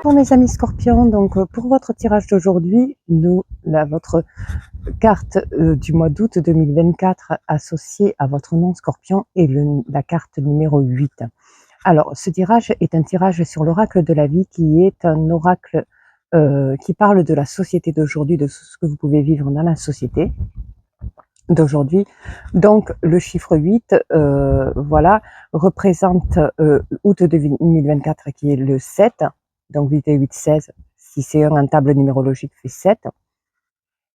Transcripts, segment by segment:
Bonjour mes amis scorpions, donc pour votre tirage d'aujourd'hui, votre carte du mois d'août 2024 associée à votre nom scorpion est la carte numéro 8. Alors ce tirage est un tirage sur l'oracle de la vie qui est un oracle qui parle de la société d'aujourd'hui, de ce que vous pouvez vivre dans la société d'aujourd'hui. Donc le chiffre 8 voilà, représente août 2024 qui est le 7. Donc 8 et 8, 16. Si c'est un table numérologique, fait 7.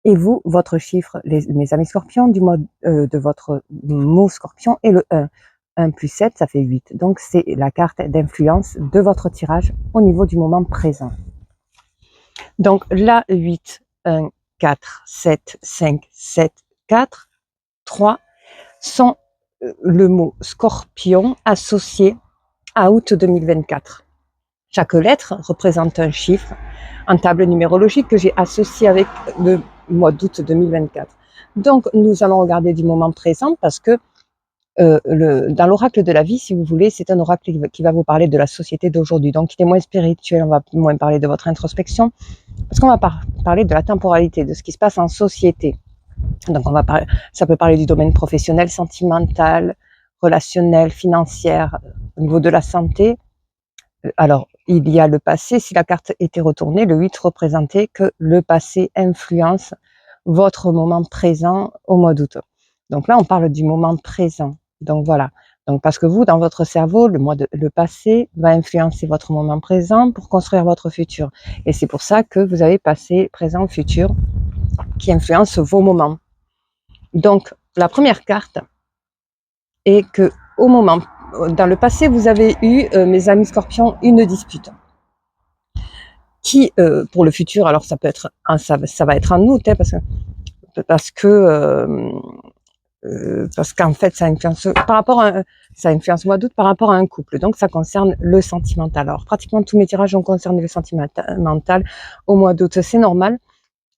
Et vous, votre chiffre, mes amis scorpions, du mois de votre mot scorpion est le 1. 1 plus 7, ça fait 8. Donc c'est la carte d'influence de votre tirage au niveau du moment présent. Donc là, 8, 1, 4, 7, 5, 7, 4, 3 sont le mot scorpion associé à août 2024. Chaque lettre représente un chiffre en table numérologique que j'ai associé avec le mois d'août 2024. Donc, nous allons regarder du moment présent parce que dans l'oracle de la vie, si vous voulez, c'est un oracle qui va vous parler de la société d'aujourd'hui. Donc, il est moins spirituel, on va moins parler de votre introspection, parce qu'on va parler de la temporalité, de ce qui se passe en société. Donc, ça peut parler du domaine professionnel, sentimental, relationnel, financier, au niveau de la santé. Alors, il y a le passé. Si la carte était retournée, le 8 représentait que le passé influence votre moment présent au mois d'août. Donc là, on parle du moment présent. Donc voilà. Donc parce que vous, dans votre cerveau, le passé va influencer votre moment présent pour construire votre futur. Et c'est pour ça que vous avez passé, présent, futur qui influencent vos moments. Donc, la première carte est que au moment, dans le passé, vous avez eu, mes amis scorpions, une dispute. Qui, pour le futur, alors ça peut être, ça va être en août, hein, parce qu'en fait, ça influence ça influence le mois d'août par rapport à un couple. Donc, ça concerne le sentimental. Alors, pratiquement tous mes tirages ont concerné le sentimental au mois d'août. C'est normal.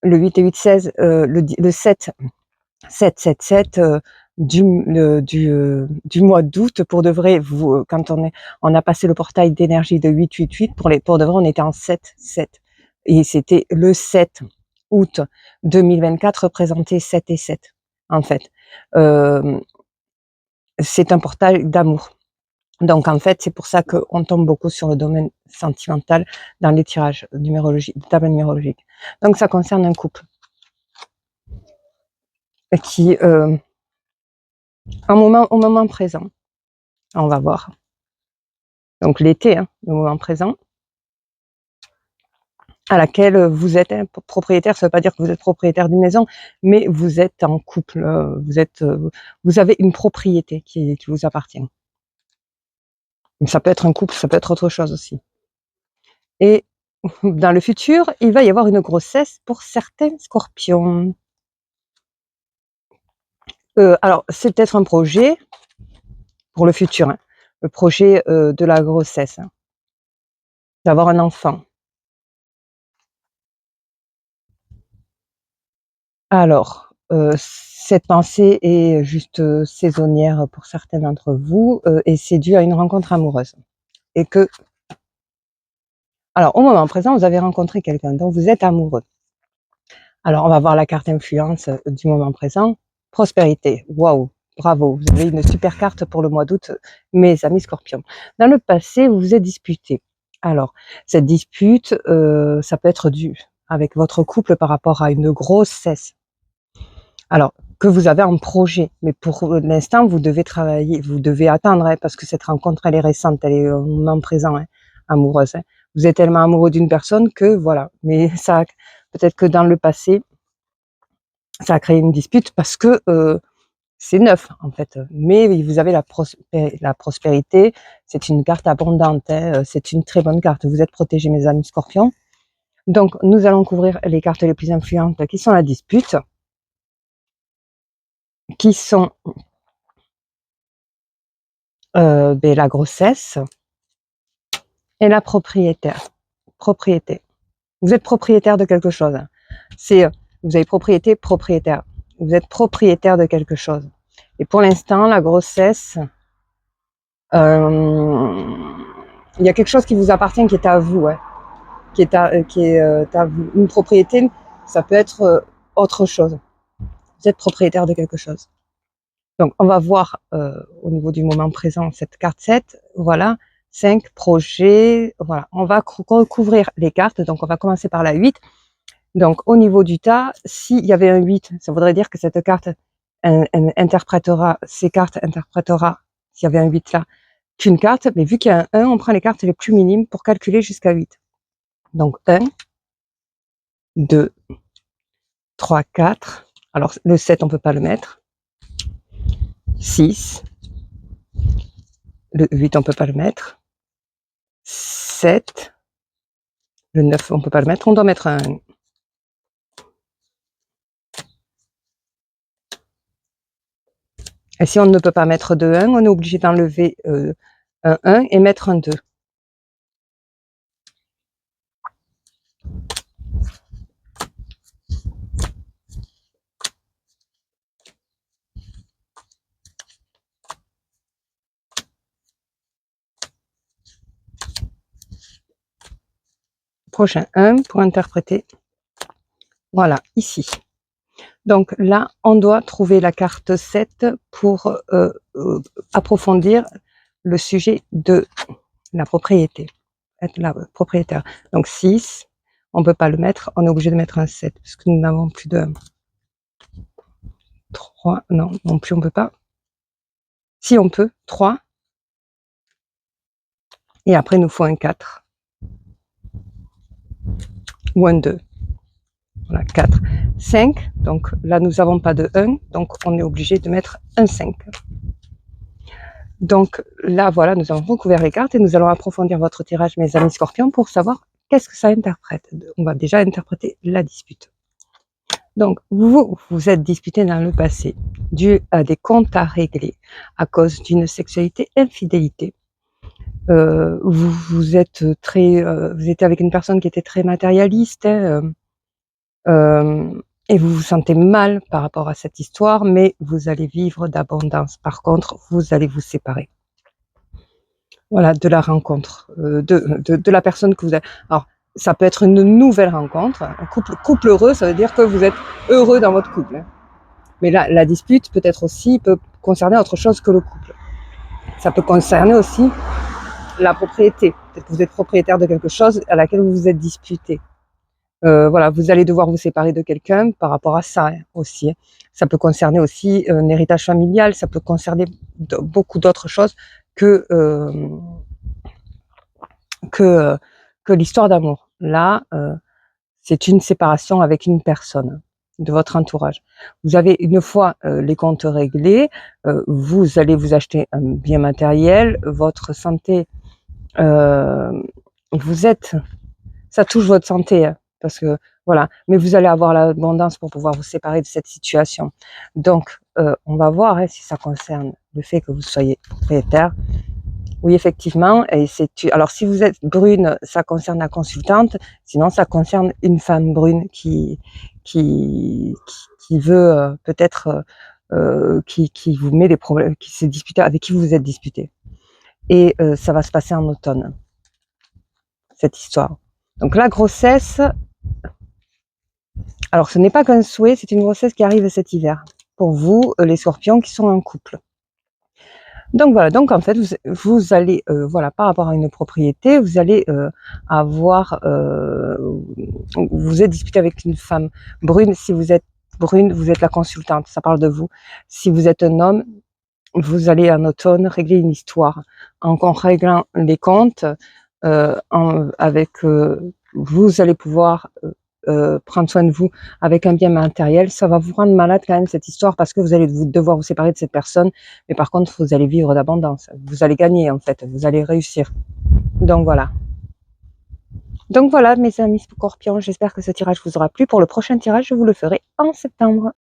Le 8 et 8, 16, le 7, 7, 7, 7 du mois d'août, pour de vrai, quand on a passé le portail d'énergie de 8, 8, 8, pour de vrai, on était en 7, 7. Et c'était le 7 août 2024 représentait 7 et 7, en fait. C'est un portail d'amour. Donc, en fait, c'est pour ça qu'on tombe beaucoup sur le domaine sentimental dans les tirages numérologiques, tables numérologiques. Donc, ça concerne un couple qui, au moment présent, on va voir. Donc l'été, hein, le moment présent, à laquelle vous êtes propriétaire. Ça ne veut pas dire que vous êtes propriétaire d'une maison, mais vous êtes en couple, vous avez une propriété qui vous appartient. Ça peut être un couple, ça peut être autre chose aussi. Et dans le futur, il va y avoir une grossesse pour certains scorpions. Alors, c'est peut-être un projet pour le futur, hein, le projet de la grossesse, hein, d'avoir un enfant. Alors, cette pensée est juste saisonnière pour certains d'entre vous, et c'est dû à une rencontre amoureuse. Et alors, au moment présent, vous avez rencontré quelqu'un dont vous êtes amoureux. Alors, on va voir la carte influence du moment présent. Prospérité. Waouh, bravo, vous avez une super carte pour le mois d'août, mes amis scorpions. Dans le passé, vous vous êtes disputés. Alors, cette dispute, ça peut être dû avec votre couple par rapport à une grossesse. Alors, que vous avez un projet, mais pour l'instant, vous devez travailler, vous devez attendre, hein, parce que cette rencontre, elle est récente, elle est au moment présent, hein, amoureuse. Hein. Vous êtes tellement amoureux d'une personne que voilà, mais ça, peut-être que dans le passé, ça a créé une dispute parce que c'est neuf en fait. Mais vous avez la prospérité, c'est une carte abondante, hein, c'est une très bonne carte. Vous êtes protégés, mes amis scorpions. Donc, nous allons couvrir les cartes les plus influentes qui sont la dispute, qui sont la grossesse et la propriété. Vous êtes propriétaire de quelque chose. Vous avez propriétaire. Vous êtes propriétaire de quelque chose. Et pour l'instant, la grossesse, il y a quelque chose qui vous appartient, qui est à vous. Ouais. une propriété, ça peut être autre chose. Vous êtes propriétaire de quelque chose. Donc, on va voir au niveau du moment présent cette carte 7, voilà, 5, projet, voilà. On va recouvrir les cartes, donc on va commencer par la 8. Donc, au niveau du tas, s'il y avait un 8, ça voudrait dire que cette carte ces cartes interprétera, s'il y avait un 8 là, qu'une carte, mais vu qu'il y a un 1, on prend les cartes les plus minimes pour calculer jusqu'à 8. Donc 1, 2, 3, 4. Alors le 7, on ne peut pas le mettre. 6. Le 8, on ne peut pas le mettre. 7. Le 9, on ne peut pas le mettre. On doit mettre un 1. Et si on ne peut pas mettre de 1, on est obligé d'enlever un 1 et mettre un 2. Prochain 1 pour interpréter. Voilà, ici. Donc là, on doit trouver la carte 7 pour approfondir le sujet de la propriété, être la propriétaire. Donc 6, on ne peut pas le mettre, on est obligé de mettre un 7, parce que nous n'avons plus de 3, non plus on ne peut pas. Si on peut, 3, et après il nous faut un 4, ou un 2. Voilà, 4. 5, donc là nous n'avons pas de 1, donc on est obligé de mettre un 5. Donc là, voilà, nous avons recouvert les cartes et nous allons approfondir votre tirage, mes amis scorpions, pour savoir qu'est-ce que ça interprète. On va déjà interpréter la dispute. Donc, vous êtes disputé dans le passé, dû à des comptes à régler, à cause d'une sexualité infidélité. Vous étiez avec une personne qui était très matérialiste, et vous vous sentez mal par rapport à cette histoire, mais vous allez vivre d'abondance. Par contre, vous allez vous séparer. Voilà, de la rencontre, de la personne que vous avez. Alors, ça peut être une nouvelle rencontre. Un couple heureux, ça veut dire que vous êtes heureux dans votre couple. Hein. Mais là, la dispute peut concerner autre chose que le couple. Ça peut concerner aussi la propriété. Peut-être que vous êtes propriétaire de quelque chose à laquelle vous vous êtes disputé. Voilà, vous allez devoir vous séparer de quelqu'un par rapport à ça aussi. Ça peut concerner aussi un héritage familial, ça peut concerner beaucoup d'autres choses que l'histoire d'amour. Là, c'est une séparation avec une personne de votre entourage. Vous avez une fois les comptes réglés, vous allez vous acheter un bien matériel, votre santé, ça touche votre santé, hein, parce que voilà, mais vous allez avoir l'abondance pour pouvoir vous séparer de cette situation. Donc, on va voir hein, si ça concerne le fait que vous soyez propriétaire. Oui, effectivement. Alors, si vous êtes brune, ça concerne la consultante. Sinon, ça concerne une femme brune qui veut peut-être qui vous met des problèmes, qui s'est disputé, avec qui vous vous êtes disputé. Et ça va se passer en automne, cette histoire. Donc la grossesse, alors ce n'est pas qu'un souhait, c'est une grossesse qui arrive cet hiver. Pour vous, les scorpions qui sont en couple. Donc voilà, donc en fait, vous allez, voilà, par rapport à une propriété, vous allez vous êtes disputé avec une femme brune. Si vous êtes brune, vous êtes la consultante, ça parle de vous. Si vous êtes un homme, vous allez en automne régler une histoire. En réglant les comptes, vous allez pouvoir prendre soin de vous avec un bien matériel. Ça va vous rendre malade quand même cette histoire parce que vous allez devoir vous séparer de cette personne, mais par contre vous allez vivre d'abondance, vous allez gagner en fait, vous allez réussir. Donc voilà, mes amis scorpions, j'espère que ce tirage vous aura plu. Pour le prochain tirage, je vous le ferai en septembre.